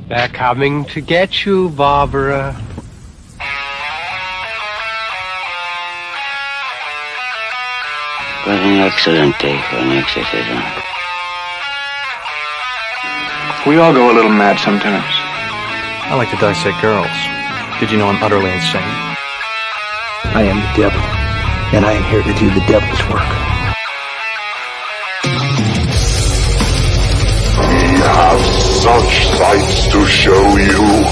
They're coming to get you, Barbara. What an excellent day for an exorcism. We all go a little mad sometimes. I like to dissect girls. Did you know I'm utterly insane? I am the devil, and I am here to do the devil's work. We have such sights to show you.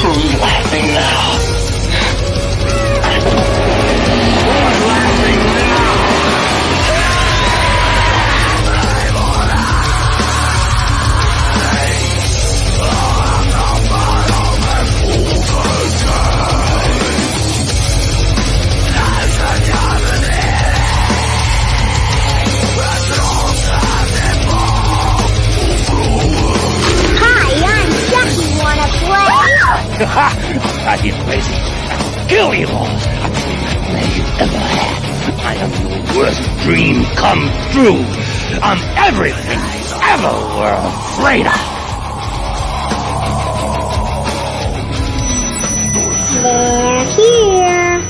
Who's laughing now? I get crazy. Kill you all. I'm the best man you've ever had. I am your worst dream come true. I'm everything you ever were afraid of. They're here.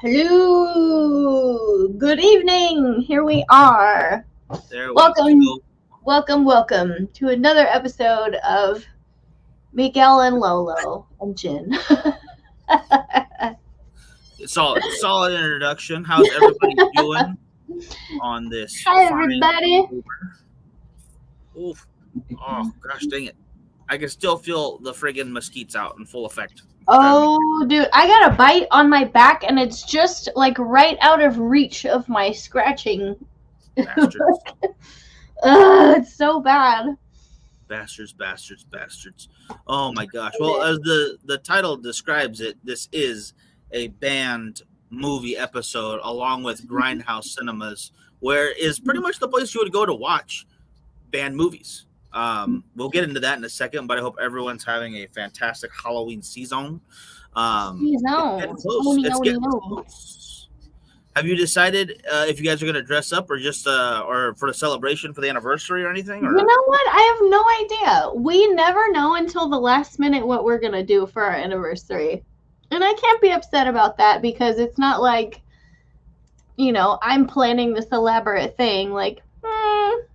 Hello. Good evening. Here we are. Welcome to another episode of Miguel and Lolo and Jin. Solid introduction. How's everybody doing on this? Hi, everybody. Oof. Oh, gosh dang it. I can still feel the friggin' mesquites out in full effect. Oh, dude. I got a bite on my back, and it's just, like, right out of reach of my scratching. Bastards. It's so bad. Bastards. Oh my gosh. Well, as the title describes it, this is a banned movie episode along with Grindhouse Cinemas, where is pretty much the place you would go to watch banned movies. We'll get into that in a second, but I hope everyone's having a fantastic Halloween season. It's getting close. Have you decided if you guys are going to dress up or just or for the celebration for the anniversary or anything? Or? You know what? I have no idea. We never know until the last minute what we're going to do for our anniversary. And I can't be upset about that because it's not like, you know, I'm planning this elaborate thing. Like,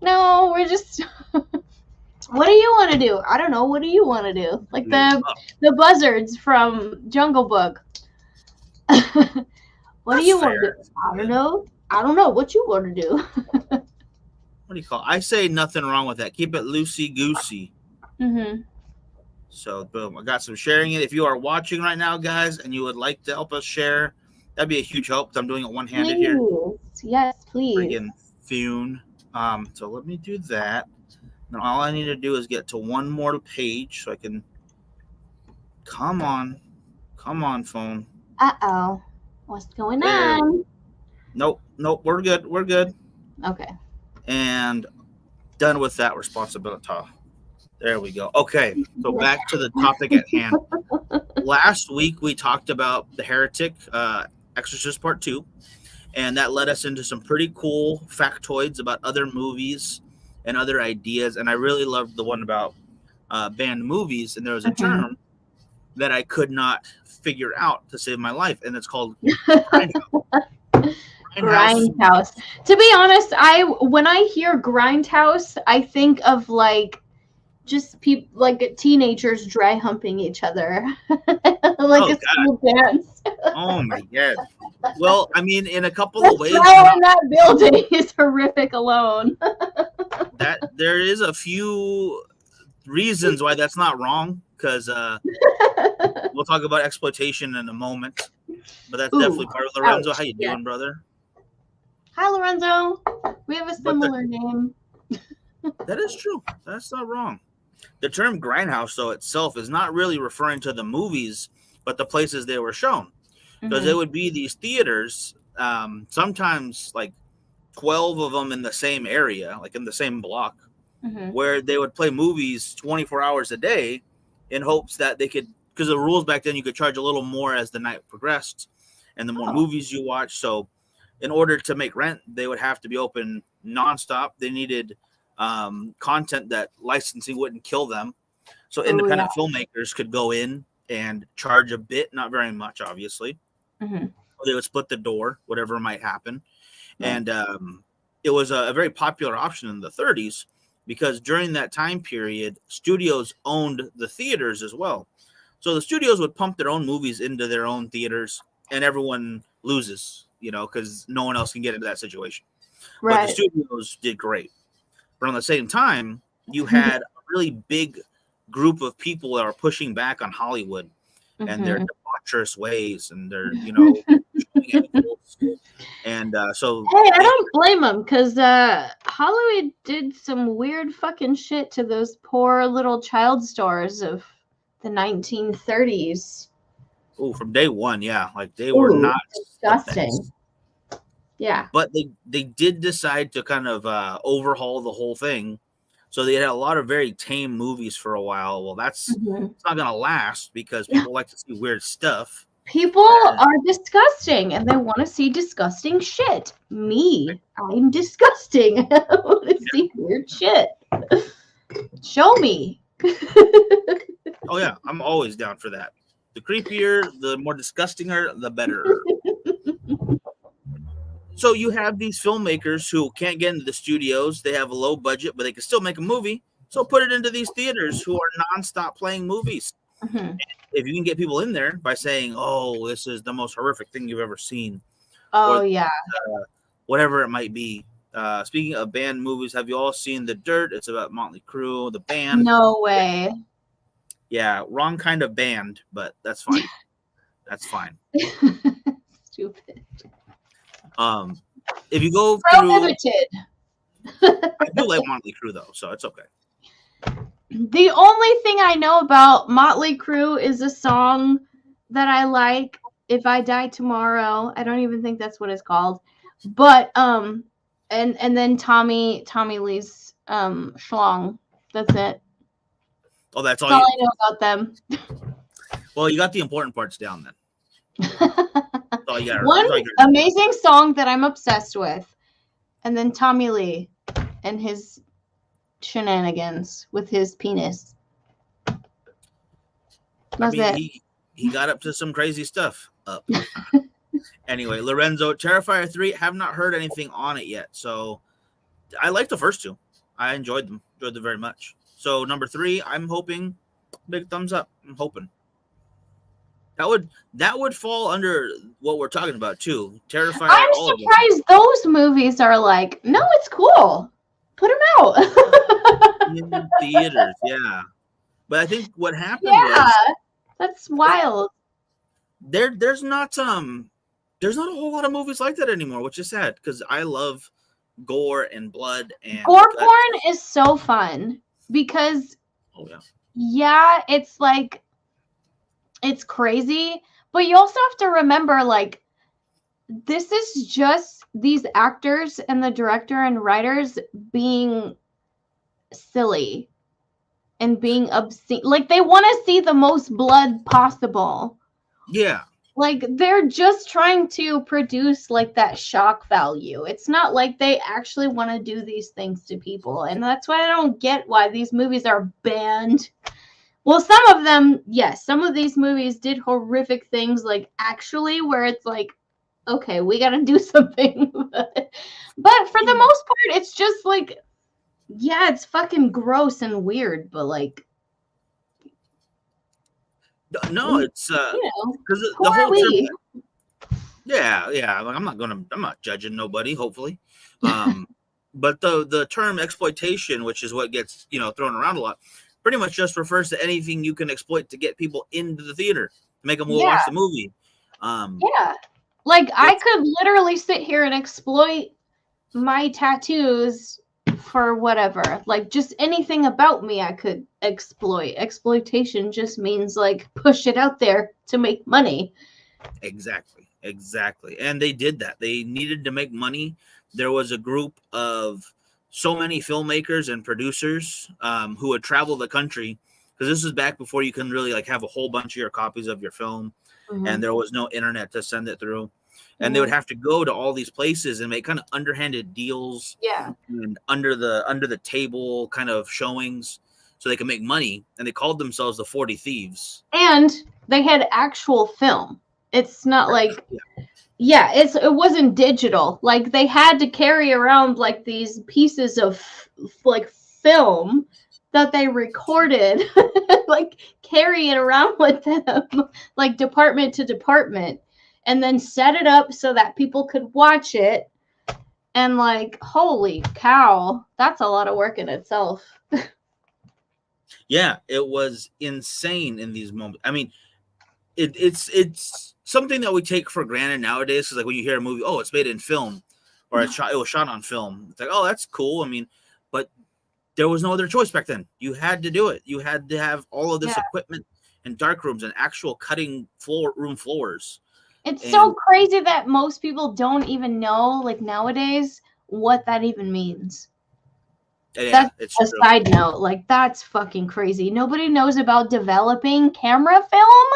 no, we're just... What do you want to do? I don't know. What do you want to do? Like the buzzards from Jungle Book. What do you want to do? I don't know what you want to do. What do you call it? I say nothing wrong with that. Keep it loosey-goosey. Mm-hmm. So, boom. I got some sharing it. If you are watching right now, guys, and you would like to help us share, that'd be a huge help because I'm doing it one-handed here. Yes, please. Friggin' Fune. So let me do that. And all I need to do is get to one more page so I can... Come on, phone. Uh-oh. What's going on? Nope. We're good. Okay. And done with that responsibility. There we go. Okay, so back to the topic at hand. Last week we talked about The Heretic, Exorcist Part 2, and that led us into some pretty cool factoids about other movies and other ideas, and I really loved the one about banned movies, and there was a term that I could not figure out to save my life, and it's called Grindhouse. To be honest, when I hear Grindhouse, I think of like just people like teenagers dry humping each other, like a school dance. Oh my god! Well, I mean, in a couple of ways, that building is horrific alone. That there is a few reasons why that's not wrong, because we'll talk about exploitation in a moment, but that's definitely part of Lorenzo. How you doing, brother? Hi, Lorenzo. We have a similar name. That is true. That's not wrong. The term Grindhouse, though, itself is not really referring to the movies, but the places they were shown. Because it would be these theaters, sometimes like 12 of them in the same area, like in the same block, where they would play movies 24 hours a day in hopes that they could because the rules back then, you could charge a little more as the night progressed and the more movies you watch. So in order to make rent, they would have to be open nonstop. They needed content that licensing wouldn't kill them. So independent filmmakers could go in and charge a bit, not very much, obviously. Mm-hmm. They would split the door, whatever might happen. And it was a very popular option in the 30s because during that time period, studios owned the theaters as well. So the studios would pump their own movies into their own theaters, and everyone loses, because no one else can get into that situation. Right. But the studios did great. But on the same time, you had a really big group of people that are pushing back on Hollywood and their debaucherous ways and their, and so. Hey, I don't blame them because Hollywood did some weird fucking shit to those poor little child stars of the 1930s. Oh, from day one, yeah, like they were not disgusting. Yeah, but they did decide to kind of overhaul the whole thing. So they had a lot of very tame movies for a while. Well, it's not going to last because people like to see weird stuff. People are disgusting and they want to see disgusting shit. Me, I'm disgusting. I want to see weird shit. Show me. Oh, yeah, I'm always down for that. The creepier, the more disgustinger, the better. So you have these filmmakers who can't get into the studios. They have a low budget, but they can still make a movie. So put it into these theaters who are nonstop playing movies. If you can get people in there by saying, "Oh, this is the most horrific thing you've ever seen," or, whatever it might be. Speaking of banned movies, have you all seen The Dirt? It's about Motley Crue, the band. No way. Yeah, wrong kind of band, but that's fine. That's fine. Stupid. If you go through, prohibited. I do like Motley Crue though, so it's okay. The only thing I know about Motley Crue is a song that I like, "If I Die Tomorrow." I don't even think that's what it's called, but and then Tommy Lee's Schlong. That's it. Oh, that's all I know about them. Well, you got the important parts down then. One amazing song that I'm obsessed with, and then Tommy Lee and his shenanigans with his penis. He got up to some crazy stuff. Anyway, Lorenzo, Terrifier 3, have not heard anything on it yet. So I like the first two. I enjoyed them very much. So number 3, I'm hoping big thumbs up. I'm hoping. That would fall under what we're talking about too. Terrifier. I'm surprised those movies are like, no, it's cool. Put them out. In theaters, yeah. But I think what happened was that's wild. There's not a whole lot of movies like that anymore, which is sad because I love gore and blood and gore porn is so fun because it's like it's crazy, but you also have to remember, like, this is just these actors and the director and writers being silly and being obscene. Like, they want to see the most blood possible. Yeah. Like, they're just trying to produce, like, that shock value. It's not like they actually want to do these things to people. And that's why I don't get why these movies are banned. Well, some of them, yes, some of these movies did horrific things, like, actually, where it's like, okay, we got to do something. But for the most part, it's just like, yeah, it's fucking gross and weird, but like, no, it's because the whole term, yeah. Like, I'm not judging nobody, hopefully. But the term exploitation, which is what gets thrown around a lot, pretty much just refers to anything you can exploit to get people into the theater, to make them watch the movie. Like, I could literally sit here and exploit my tattoos for whatever. Like, just anything about me I could exploit. Exploitation just means, like, push it out there to make money. Exactly. And they did that. They needed to make money. There was a group of so many filmmakers and producers who would travel the country because this was back before you can really like have a whole bunch of your copies of your film, and there was no internet to send it through. And they would have to go to all these places and make kind of underhanded deals, and under the table kind of showings, so they can make money. And they called themselves the 40 Thieves. And they had actual film. It's not like, it wasn't digital. Like they had to carry around like these pieces of like film that they recorded, like carry it around with them, like department to department. And then set it up so that people could watch it. And like, holy cow, that's a lot of work in itself. Yeah, it was insane in these moments. I mean, it's something that we take for granted nowadays. Because like when you hear a movie, oh, it's made in film, or it was shot on film. It's like, oh, that's cool. I mean, but there was no other choice back then. You had to do it. You had to have all of this equipment and dark rooms and actual cutting room floors. It's so crazy that most people don't even know, like nowadays, what that even means. Yeah, that's a side note. Like, that's fucking crazy. Nobody knows about developing camera film.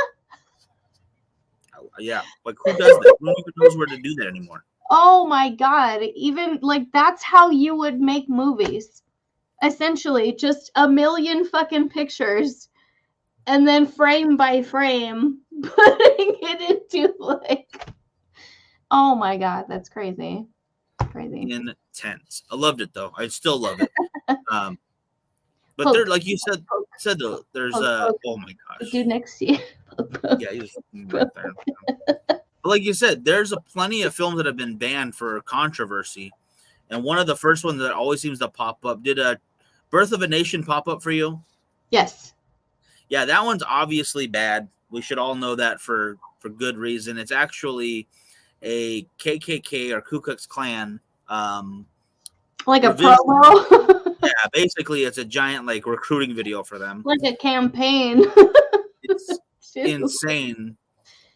Yeah, like who does that? Who even knows where to do that anymore? Oh my god. Even, like, that's how you would make movies. Essentially, just a million fucking pictures. And then frame by frame, putting it into like, oh my god, that's crazy, crazy. Intense. I loved it though. I still love it. But there, like you said though, there's oh my gosh, dude next to you. Yeah, he's right there. But like you said, there's a plenty of films that have been banned for controversy, and one of the first ones that always seems to pop up. Did a Birth of a Nation pop up for you? Yes. Yeah, that one's obviously bad. We should all know that for good reason. It's actually a KKK or Ku Klux Klan. Like a promo? Yeah, basically it's a giant like recruiting video for them. Like a campaign. It's insane.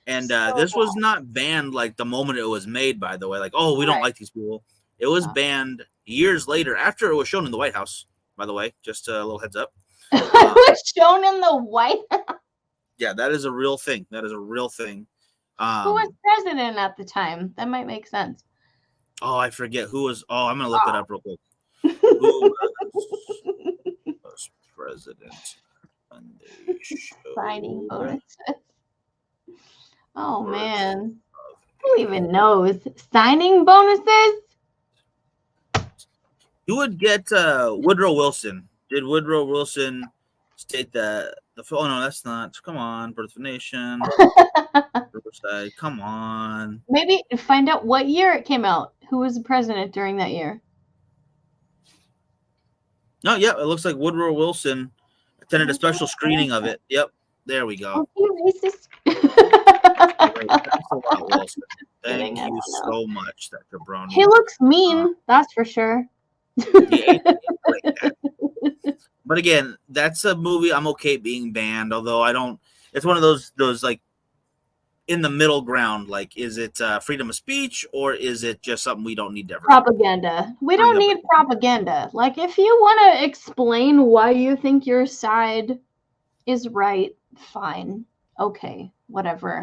And this was not banned like the moment it was made, by the way. Like, oh, we don't like these people. It was banned years later after it was shown in the White House, by the way. Just a little heads up. It was shown in the White House. Yeah, that is a real thing. That is a real thing. Who was president at the time? That might make sense. Oh, I forget who was. Oh, I'm gonna look it up real quick. Who was president? Signing bonuses. Oh man, who even knows? Signing bonuses? You would get Woodrow Wilson. Did Woodrow Wilson state that the oh no, that's not. Come on, Birth of a Nation. Riverside. Come on. Maybe find out what year it came out. Who was the president during that year? No, yeah, it looks like Woodrow Wilson attended a special screening of it. Yep, there we go. Racist. Thank you so much, Dr. Brown. He looks mean, that's for sure. But again, that's a movie I'm okay being banned, although I don't. It's one of those like in the middle ground. Like, is it freedom of speech or is it just something we don't need to ever? Propaganda. We don't need propaganda. Like, if you want to explain why you think your side is right, fine, okay, whatever.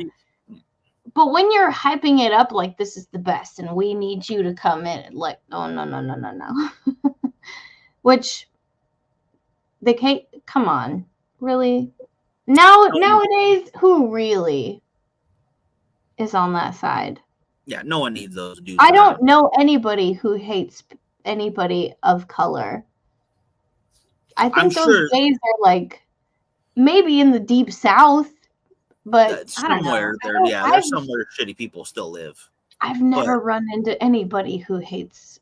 But when you're hyping it up like this is the best and we need you to come in, like, oh, no. Which they can't, come on, really? Nowadays, who really is on that side? Yeah, no one needs those dudes. I don't know anybody who hates anybody of color. I think those gays are like maybe in the deep south, but somewhere there, yeah, there's somewhere shitty people still live. I've never run into anybody who hates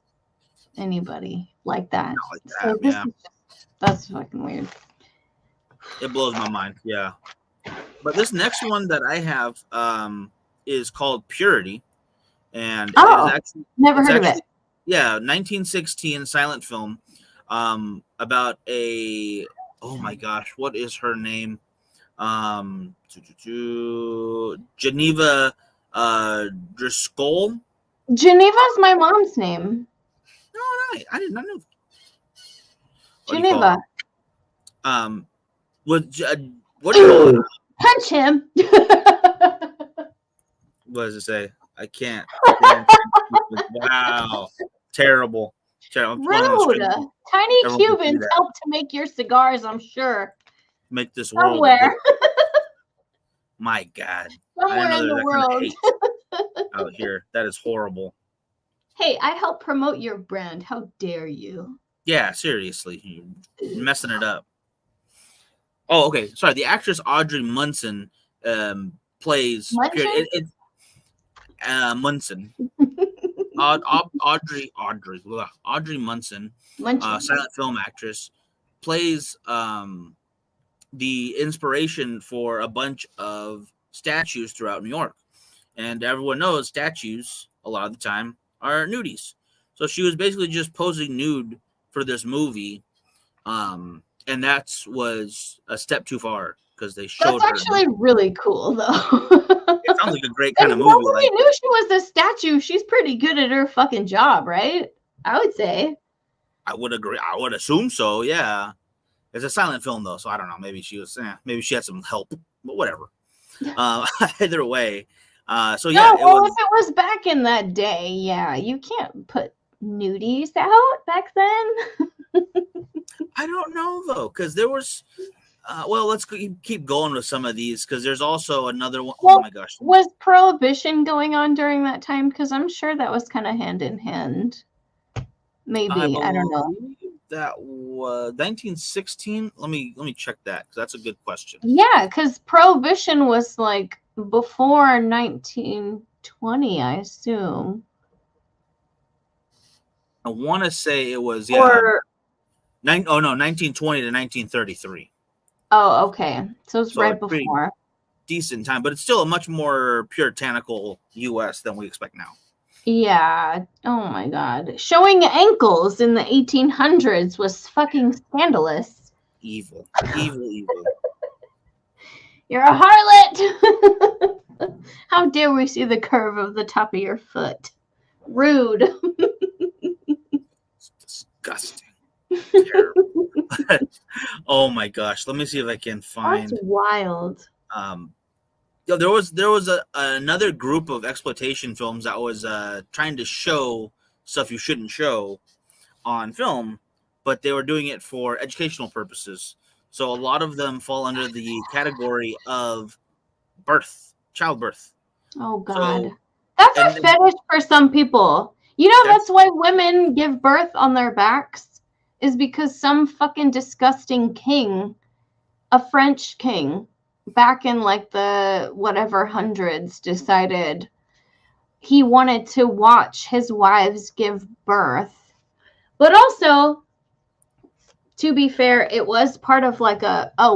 anybody like that. So that's fucking weird. It blows my mind, yeah. But this next one that I have is called Purity, and it is actually never heard of it. Yeah, 1916 silent film about a my gosh, what is her name? Geneva Driscoll. Geneva's my mom's name. No, I did not know. Geneva. With what do you call it? Punch him. What does it say? I can't. Wow. Terrible. Rude. Tiny Everyone can see Cubans that. help to make your cigars, I'm sure. Make this world. Somewhere. My God. Somewhere I in didn't know the there was world. that kind of hate out here. That is horrible. Hey, I help promote your brand. How dare you? Yeah, seriously. You're messing it up. Oh, okay. Sorry. The actress Audrey Munson plays Munson. Audrey Munson, silent film actress, plays the inspiration for a bunch of statues throughout New York. And everyone knows statues, a lot of the time, are nudies. So she was basically just posing nude for this movie. And that was a step too far because they showed That's actually really cool, though. It sounds like a great kind of movie. Nobody knew she was a statue. She's pretty good at her fucking job, right? I would say. I would agree. I would assume so. Yeah, it's a silent film though, so I don't know. Maybe she was. Maybe she had some help, but whatever. Either way, so yeah. No, if it was back in that day, yeah, you can't put nudies out back then. I don't know though, because there was. Well, let's keep going with some of these because there's also another one. Well, oh my gosh, was Prohibition going on during that time? Because I'm sure that was kind of hand in hand. Maybe I don't know. That was 1916. Let me check that because that's a good question. Yeah, because Prohibition was like before 1920, I assume. I want to say it was 1920 to 1933. Oh, okay. So it's right before. Decent time, but it's still a much more puritanical U.S. than we expect now. Yeah. Oh my God. Showing ankles in the 1800s was fucking scandalous. Evil. You're a harlot. How dare we see the curve of the top of your foot? Rude. It's disgusting. Terrible. Oh my gosh. Let me see if I can find. That's wild. There was another group of exploitation films that was trying to show stuff you shouldn't show on film, but they were doing it for educational purposes. So a lot of them fall under the category of childbirth. Oh God. That's a fetish for some people. You know, that's why women give birth on their backs, is because some fucking disgusting king, a French king, back in like the whatever hundreds, decided he wanted to watch his wives give birth. But also, to be fair, it was part of like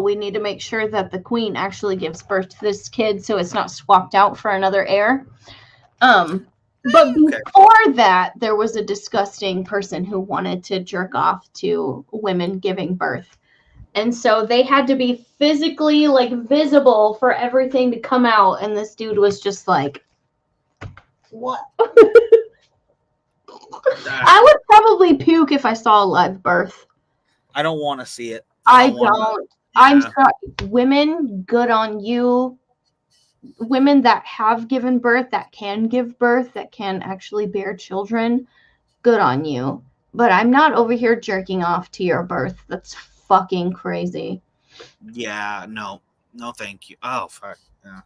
we need to make sure that the queen actually gives birth to this kid so it's not swapped out for another heir. But before that, there was a disgusting person who wanted to jerk off to women giving birth. And so they had to be physically like visible for everything to come out. And this dude was just like, what? I would probably puke if I saw a live birth. I don't want to see it. I don't. I'm sorry. Women, good on you. Women that have given birth, that can give birth, that can actually bear children, good on you. But I'm not over here jerking off to your birth. That's fucking crazy. Yeah, no, thank you. Oh, fuck. Yeah.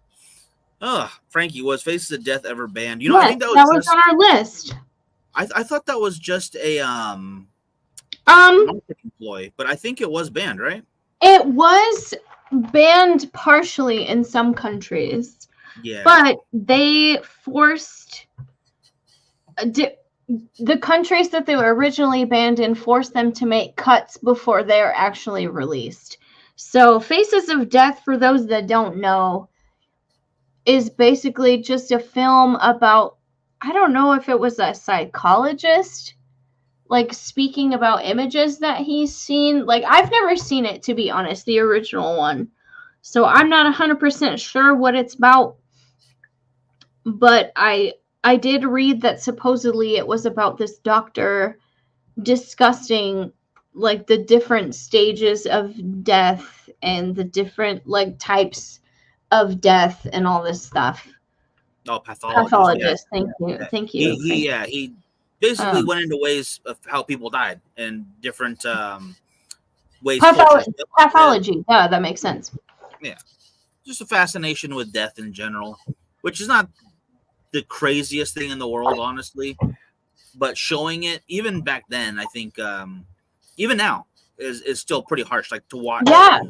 Oh, Frankie, was Faces of Death ever banned? You know, yes, I think that was on our list. I thought that was just a marketing ploy, but I think it was banned, right? It was banned partially in some countries. Yeah. But they forced the countries that they were originally banned in, forced them to make cuts before they're actually released. So Faces of Death, for those that don't know, is basically just a film about, I don't know if it was a psychologist, like speaking about images that he's seen. Like, I've never seen it, to be honest, the original one. So I'm not 100% sure what it's about. But I did read that supposedly it was about this doctor disgusting like the different stages of death and the different like types of death and all this stuff. Oh, pathologist. Pathologist. Yeah. Thank you. He basically went into ways of how people died and different ways. Pathology. Yeah, that makes sense. Yeah, just a fascination with death in general, which is not the craziest thing in the world, honestly. But showing it, even back then, I think, even now, is still pretty harsh. Like to watch. Yeah,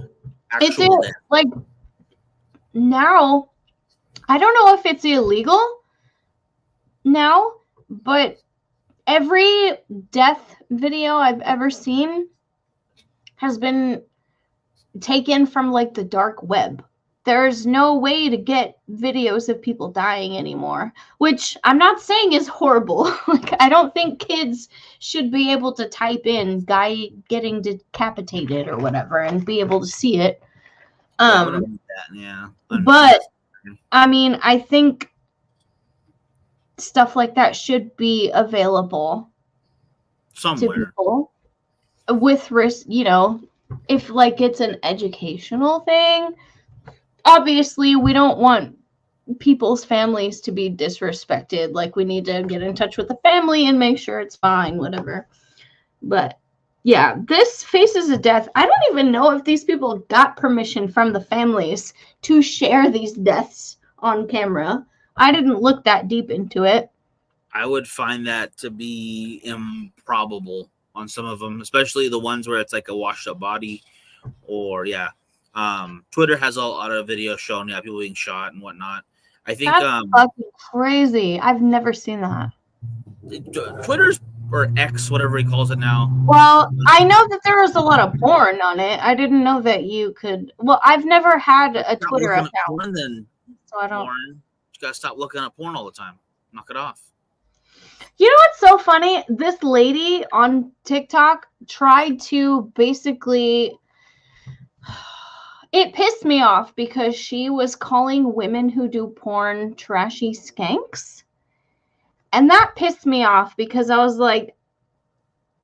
actual death. Like now, I don't know if it's illegal now, but every death video I've ever seen has been taken from like the dark web. There's no way to get videos of people dying anymore, which I'm not saying is horrible. Like, I don't think kids should be able to type in guy getting decapitated or whatever and be able to see it. But I mean, I think stuff like that should be available somewhere to people with risk, you know, if like it's an educational thing. Obviously, we don't want people's families to be disrespected. Like, we need to get in touch with the family and make sure it's fine, whatever. But yeah, this Faces of Death, I don't even know if these people got permission from the families to share these deaths on camera. I didn't look that deep into it. I would find that to be improbable on some of them, especially the ones where it's like a washed up body or Twitter has a lot of videos showing people being shot and whatnot. I think that's fucking crazy. I've never seen that. Twitter's or X, whatever he calls it now. Well, I know that there was a lot of porn on it. I didn't know that you could. Well, I've never had a Twitter account, porn, then so I don't. Porn. You gotta stop looking at porn all the time. Knock it off. You know what's so funny? This lady on TikTok tried to basically. It pissed me off because she was calling women who do porn trashy skanks. And that pissed me off because I was like,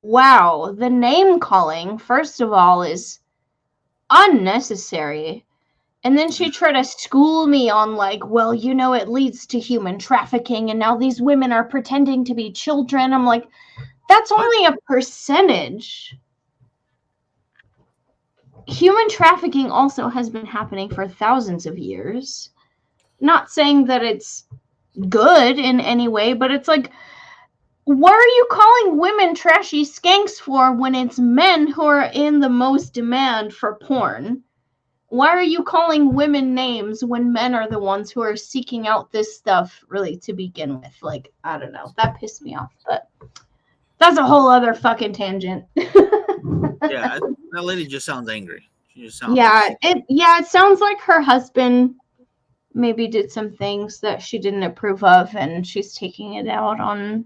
wow, the name calling, first of all, is unnecessary. And then she tried to school me on like, well, you know, it leads to human trafficking and now these women are pretending to be children. I'm like, that's only a percentage. Human trafficking also has been happening for thousands of years. Not saying that it's good in any way, but it's like, what are you calling women trashy skanks for when it's men who are in the most demand for porn? Why are you calling women names when men are the ones who are seeking out this stuff really to begin with? Like, I don't know. That pissed me off, but that's a whole other fucking tangent. Yeah, that lady just sounds angry. She just sounds it sounds like her husband maybe did some things that she didn't approve of, and she's taking it out on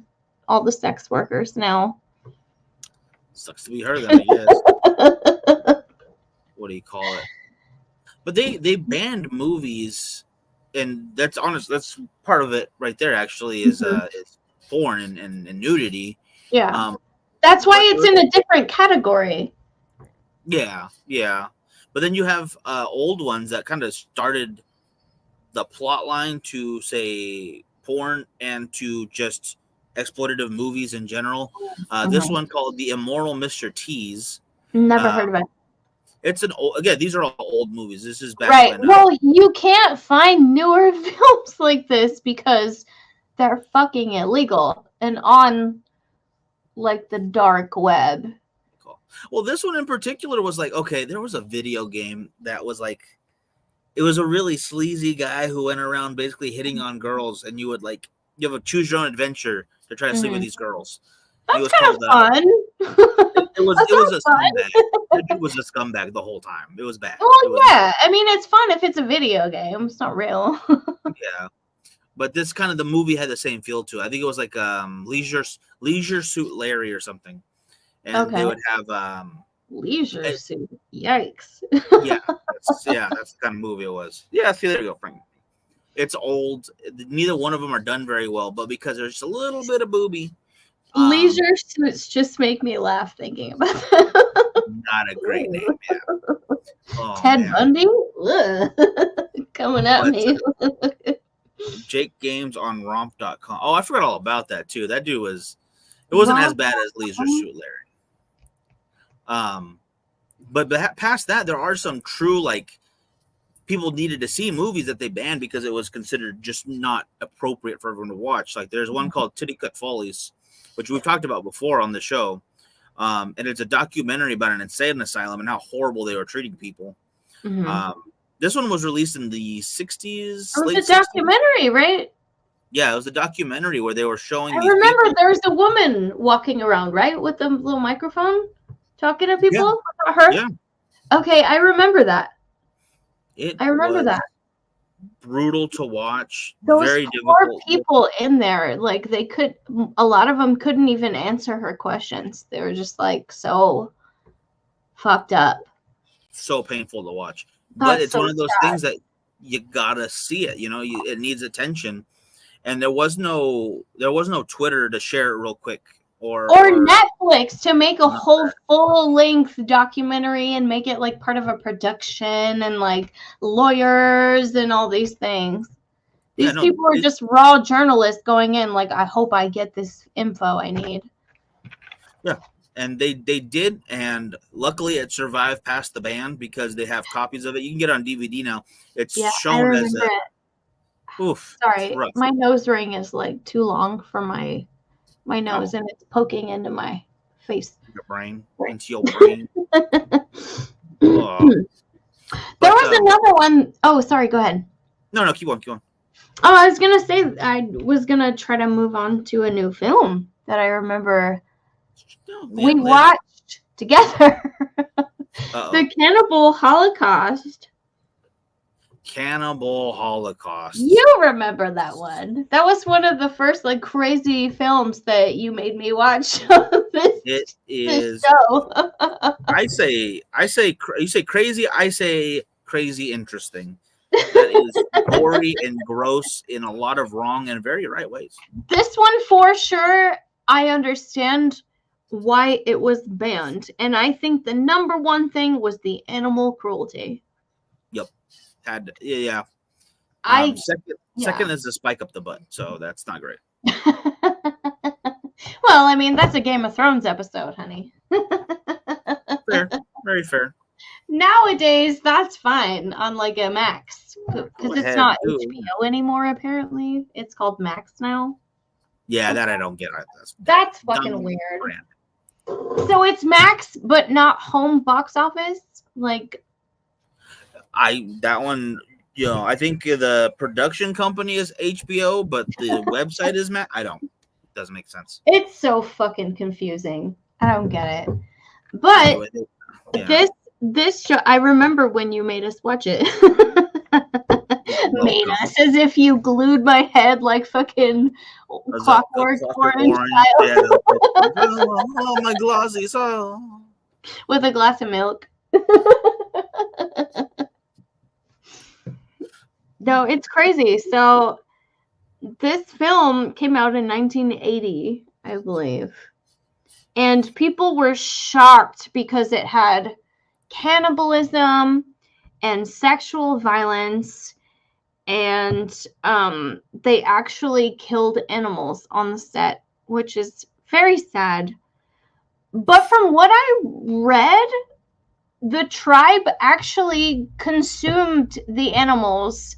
all the sex workers now. Sucks to be her then, I guess. What do you call it? But they banned movies, and that's honest. That's part of it right there. Actually, is porn and nudity. Yeah, that's why it's in a different category. Yeah. But then you have old ones that kind of started the plot line to say porn and to just exploitative movies in general. This one called The Immoral Mr. T's. Never heard of it. It's an old, again, these are all old movies. This is back right. when, well, you can't find newer films like this because they're fucking illegal and on like the dark web. Cool. Well, this one in particular was like, okay, there was a video game that was like, it was a really sleazy guy who went around basically hitting on girls, and you have a choose your own adventure to try to sleep with these girls. That's kind of fun. It was a scumbag. It was a scumbag the whole time. It was bad. Well, yeah. I mean, it's fun if it's a video game. It's not real. Yeah. But this kind of the movie had the same feel to it. I think it was like Leisure Suit Larry or something. And they would have Leisure Suit. Yikes. that's the kind of movie it was. Yeah, see, there you go, Frank. It's old. Neither one of them are done very well, but because there's just a little bit of booby, Leisure Suits just make me laugh thinking about that. Not a great name, yeah. Oh, Ted man. Bundy? Ugh. Coming at me. Jake Games on romp.com. Oh, I forgot all about that too. That dude wasn't as bad as Leisure Suit Larry. But past that, there are some true, like, people needed to see movies that they banned because it was considered just not appropriate for everyone to watch. Like, there's one called Titty Cut Follies, which we've talked about before on the show. And it's a documentary about an insane asylum and how horrible they were treating people. Mm-hmm. This one was released in the 60s. It was a documentary, 60s. Right? Yeah, it was a documentary where they were showing. I remember there was a woman walking around, right, with a little microphone, talking to people. Yeah. Her. Yeah. Okay, I remember that. I remember that. Brutal to watch. Those very poor difficult. People in there, like a lot of them couldn't even answer her questions. They were just like so fucked up. So painful to watch. But it's so one of those things that you gotta see it. It needs attention. And there was no Twitter to share it real quick. Or Netflix to make a whole full-length documentary and make it like part of a production and like lawyers and all these things. These people are just raw journalists going in like, I hope I get this info I need. Yeah, and they did, and luckily it survived past the ban because they have copies of it. You can get it on DVD now. It's shown as a... Oof. Sorry, my nose ring is like too long for my nose, and it's poking into my face. Your brain. Into your brain. There was another one. Oh, sorry, go ahead. No, keep on. Oh, I was going to say, I was going to try to move on to a new film that I remember we watched together. The Cannibal Holocaust. Cannibal Holocaust. You remember that one? That was one of the first like crazy films that you made me watch. It is. Show. I say. You say crazy. I say crazy. Interesting. That is gory and gross in a lot of wrong and very right ways. This one for sure. I understand why it was banned, and I think the number one thing was the animal cruelty. Yep. Yeah. Second is the spike up the butt, so that's not great. Well, I mean, that's a Game of Thrones episode, honey. Fair. Very fair. Nowadays, that's fine on like a Max because it's not HBO anymore. Apparently, it's called Max now. Yeah, that I don't get. That's fucking weird. Brand. So it's Max, but not home box office. Like, that one. I think the production company is HBO, but the website is Max. It doesn't make sense. It's so fucking confusing. I don't get it. But this show, I remember when you made us watch it. Made us as if you glued my head like fucking Clockwork Orange. Yeah, oh, my glossy soul. With a glass of milk. No, it's crazy. So this film came out in 1980, I believe. And people were shocked because it had cannibalism and sexual violence, and they actually killed animals on the set, which is very sad. But from what I read, the tribe actually consumed the animals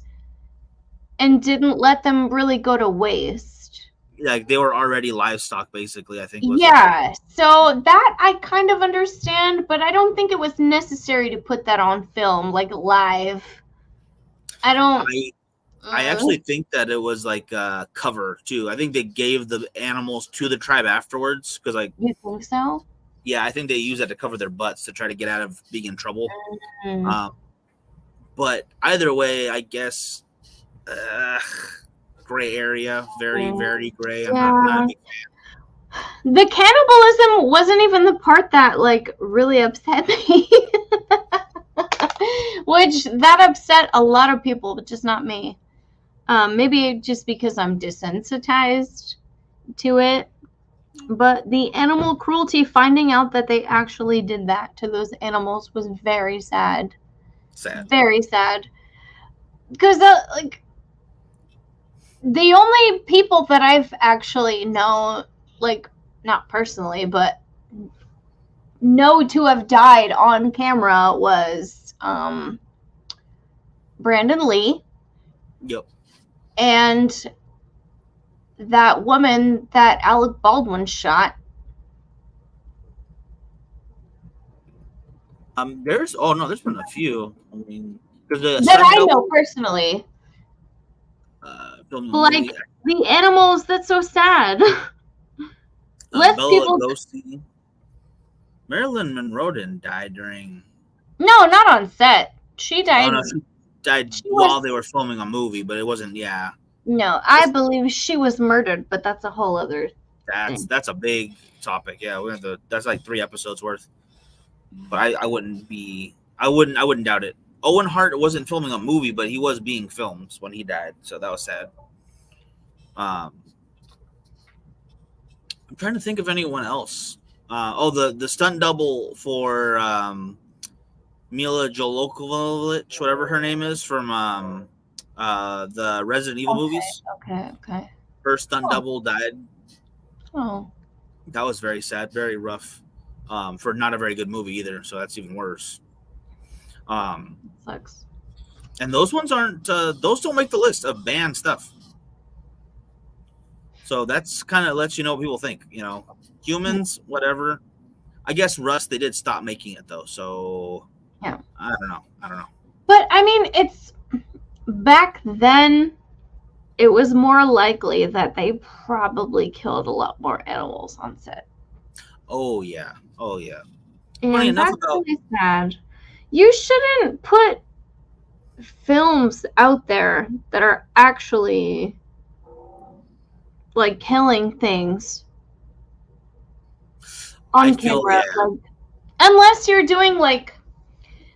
and didn't let them really go to waste. Like they were already livestock, basically, I think. Yeah, so that I kind of understand, but I don't think it was necessary to put that on film, like live. I actually think that it was like a cover too. I think they gave the animals to the tribe afterwards because, like, you think so? Yeah, I think they use that to cover their butts to try to get out of being in trouble. But either way, I guess gray area, very, very gray. I'm not a big fan. The cannibalism wasn't even the part that like really upset me. Which that upset a lot of people, but just not me. Maybe just because I'm desensitized to it. But the animal cruelty, finding out that they actually did that to those animals was very sad. Sad. Very sad. Because, like, the only people that I've actually known, like, not personally, but know to have died on camera was Brandon Lee. Yep. And that woman that Alec Baldwin shot. There's been a few. I mean, that I know personally. Like the animals, that's so sad. Less Bela people. Lugosi. Marilyn Monroe didn't die during. No, not on set. She died. Oh no, she died while they were filming a movie, but it wasn't. Yeah. No, I believe she was murdered, but that's a whole other. That's a big topic. Yeah, we have to. That's like 3 episodes worth. But I wouldn't doubt it. Owen Hart wasn't filming a movie, but he was being filmed when he died, so that was sad. I'm trying to think of anyone else. The stunt double for Mila Jovovich, whatever her name is, from the Resident Evil movies. Okay. Her stunt double died. Oh. That was very sad, very rough. For not a very good movie either, so that's even worse. Sucks. And those ones aren't. Those don't make the list of banned stuff. So that's kind of lets you know what people think. You know, humans, whatever. I guess Rust, they did stop making it though. So yeah, I don't know. But I mean, it's back then. It was more likely that they probably killed a lot more animals on set. Oh yeah. And that's really sad. You shouldn't put films out there that are actually like killing things on camera. Like, unless you're doing like,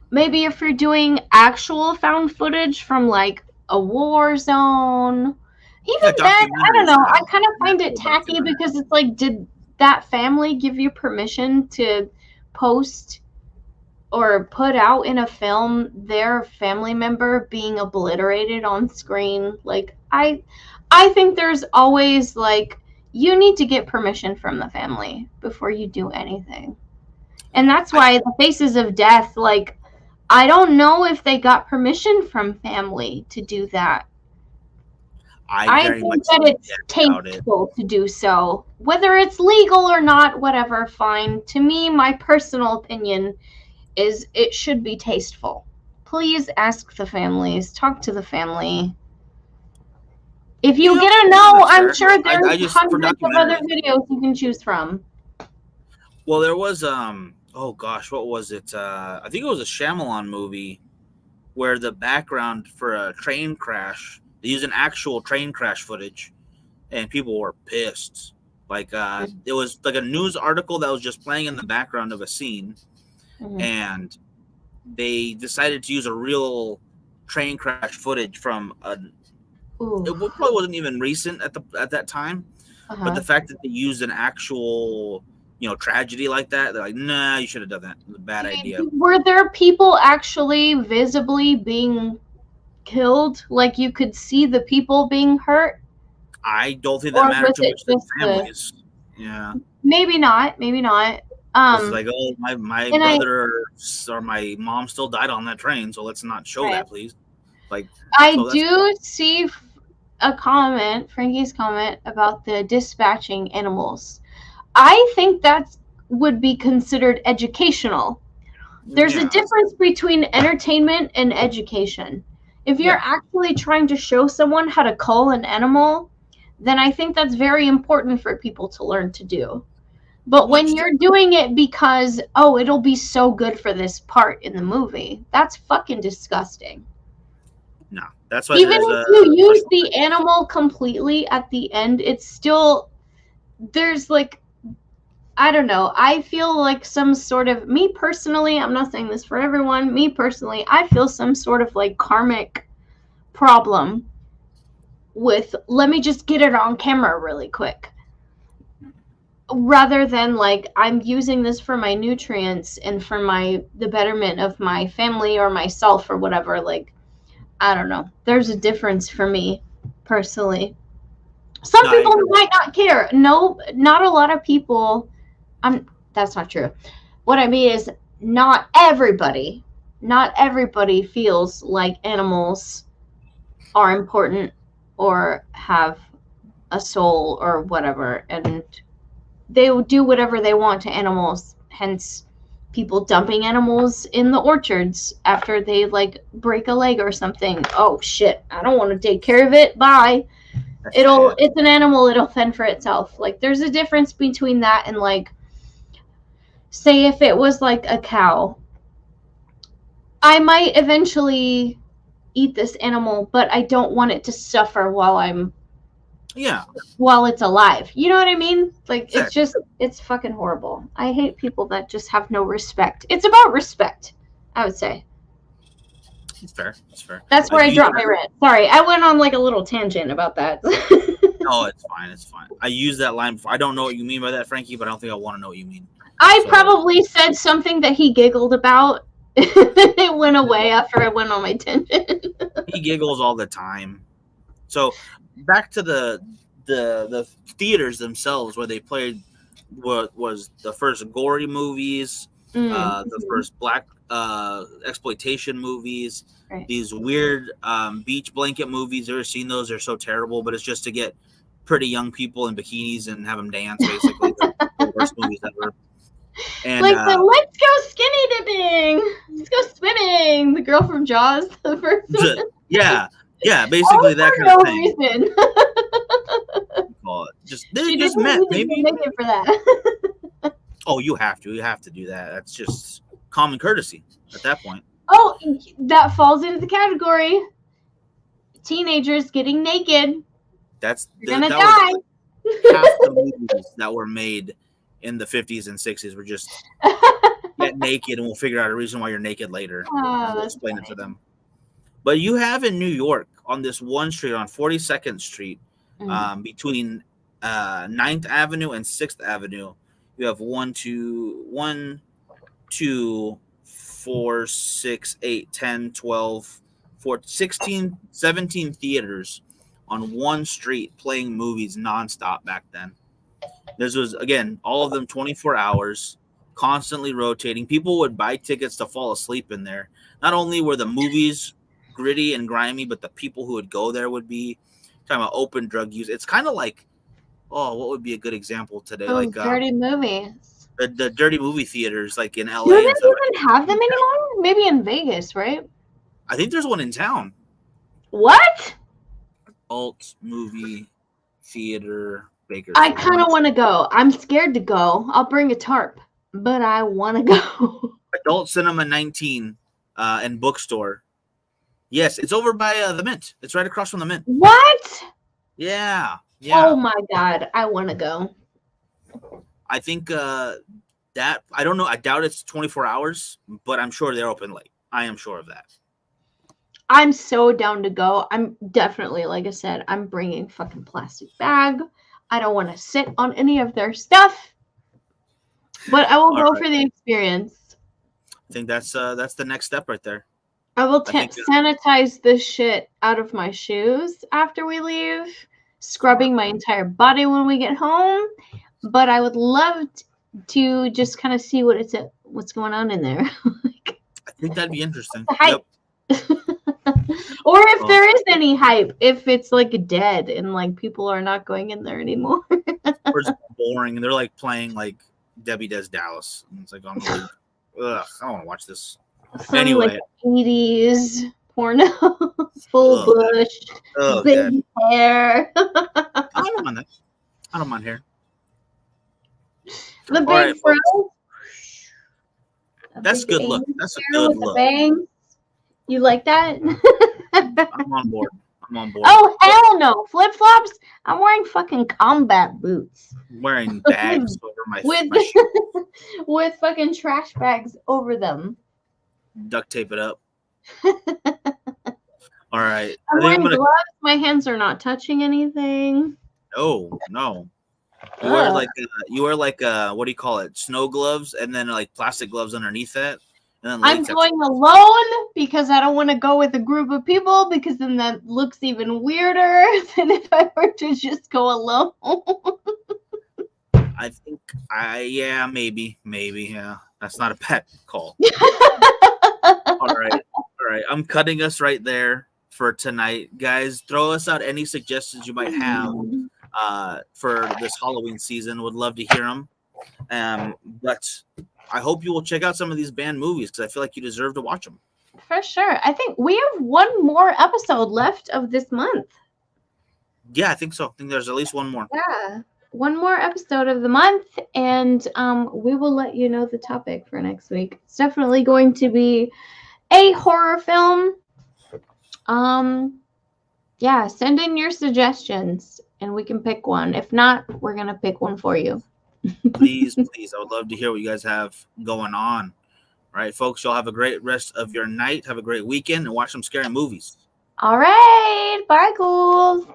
maybe if you're doing actual found footage from like a war zone. Even then, I don't know. I kind of find it tacky because it's like, did that family give you permission to post or put out in a film their family member being obliterated on screen? Like, I think there's always like, you need to get permission from the family before you do anything. And that's why the Faces of Death, like, I don't know if they got permission from family to do that. I think that it's tasteful to do so. Whether it's legal or not, whatever, fine. To me, my personal opinion is it should be tasteful. Please ask the families. Talk to the family. If you get a no, I'm sure there's hundreds of other videos you can choose from. Well, there was, oh gosh, what was it? I think it was a Shyamalan movie where the background for a train crash, they used an actual train crash footage, and people were pissed. Like, it was like a news article that was just playing in the background of a scene, and they decided to use a real train crash footage from it probably wasn't even recent at that time, but the fact that they used an actual, tragedy like that, they're like, nah, you should have done that. It was a bad idea. Were there people actually visibly being killed? Like, you could see the people being hurt? I don't think that mattered too much to the families. Yeah. Maybe not. It's like, oh, my brother or my mom still died on that train, so let's not show that, please. Like, I do see a comment, Frankie's comment, about the dispatching animals. I think that would be considered educational. There's a difference between entertainment and education. If you're actually trying to show someone how to cull an animal, then I think that's very important for people to learn to do. But when you're doing it because, oh, it'll be so good for this part in the movie, that's fucking disgusting. No, that's why. Even if you use the animal completely at the end, it's still, there's like, I don't know. I feel like some sort of, me personally, I'm not saying this for everyone, me personally, I feel some sort of like karmic problem with, let me just get it on camera really quick. rather than like I'm using this for my nutrients and for the betterment of my family or myself or whatever. Like, I don't know. There's a difference for me personally. Some people might not care. No, not a lot of people. That's not true. What I mean is not everybody feels like animals are important or have a soul or whatever, and they will do whatever they want to animals. Hence people dumping animals in the orchards after they like break a leg or something. Oh shit, I don't want to take care of it. Bye. It's an animal, it'll fend for itself. Like, there's a difference between that and like, say if it was like a cow, I might eventually eat this animal, but I don't want it to suffer while it's alive. You know what I mean? Like, it's fucking horrible. I hate people that just have no respect. It's about respect, I would say. It's fair. It's fair. That's where I dropped my rant. Sorry, I went on like a little tangent about that. No, it's fine. It's fine. I used that line before. I don't know what you mean by that, Frankie, but I don't think I want to know what you mean. I probably said something that he giggled about. It went away after I went on my tangent. He giggles all the time. So back to the theaters themselves, where they played what was the first gory movies, the first black exploitation movies, right. These weird beach blanket movies. Ever seen those? They're so terrible, but it's just to get pretty young people in bikinis and have them dance, basically. The worst movies ever. And, like let's go skinny dipping, let's go swimming. The girl from Jaws, the first one. Yeah, basically that kind of thing. Reason. They just met. Maybe make it for that. Oh, you have to do that. That's just common courtesy at that point. Oh, that falls into the category. Teenagers getting naked. You're gonna die. Was like half the movies that were made in the 50s and 60s were just get naked, and we'll figure out a reason why you're naked later. We'll explain it to them. But you have in New York, on this one street, on 42nd Street, between 9th Avenue and 6th Avenue, you have 1, 2, 4, 6, 8, 10, 12, 14, 16, 17 theaters on one street playing movies nonstop back then. This was, again, all of them 24 hours, constantly rotating. People would buy tickets to fall asleep in there. Not only were the movies gritty and grimy, but the people who would go there would be talking about open drug use. It's kind of like, what would be a good example today? Like dirty movies. The dirty movie theaters, like in LA. Do they even have them anymore? Maybe in Vegas, right? I think there's one in town. What? Adult movie theater. Baker. I kind of want to go. I'm scared to go. I'll bring a tarp, but I want to go. Adult Cinema 19 and bookstore. Yes, it's over by the Mint. It's right across from the Mint. What? Yeah. Oh my God, I want to go. I think that I don't know. I doubt it's 24 hours, but I'm sure they're open late. I am sure of that. I'm so down to go. I'm definitely, like I said, I'm bringing fucking plastic bag. I don't want to sit on any of their stuff, but I will go for the experience. I think that's the next step right there. I will sanitize the shit out of my shoes after we leave, scrubbing my entire body when we get home. But I would love to just kind of see what's going on in there. I think that'd be interesting. Yep. Or if there is any hype, if it's like dead and like people are not going in there anymore. Or it's boring and they're like playing like Debbie Does Dallas. And it's like, I don't want to watch this. Anyway, like 80s porno, full bush, big hair. I don't mind that. I don't mind hair. The big fro. That's good look. That's a good look. Bangs. You like that? I'm on board. Oh, hell no. Flip-flops? I'm wearing fucking combat boots. I'm wearing bags over my with fucking trash bags over them. Duct tape it up. All right. I'm wearing gloves. My hands are not touching anything. No. You wear what do you call it? Snow gloves, and then like plastic gloves underneath that, and then I'm going alone because I don't want to go with a group of people because then that looks even weirder than if I were to just go alone. I think maybe, yeah. That's not a bad call. All right. I'm cutting us right there for tonight. Guys, throw us out any suggestions you might have for this Halloween season. Would love to hear them. But I hope you will check out some of these banned movies because I feel like you deserve to watch them. For sure. I think we have one more episode left of this month. Yeah, I think so. I think there's at least one more. Yeah. One more episode of the month, and we will let you know the topic for next week. It's definitely going to be a horror film. Yeah, send in your suggestions, and we can pick one. If not, we're going to pick one for you. Please. I would love to hear what you guys have going on. All right, folks, y'all have a great rest of your night. Have a great weekend, and watch some scary movies. All right. Bye, ghouls.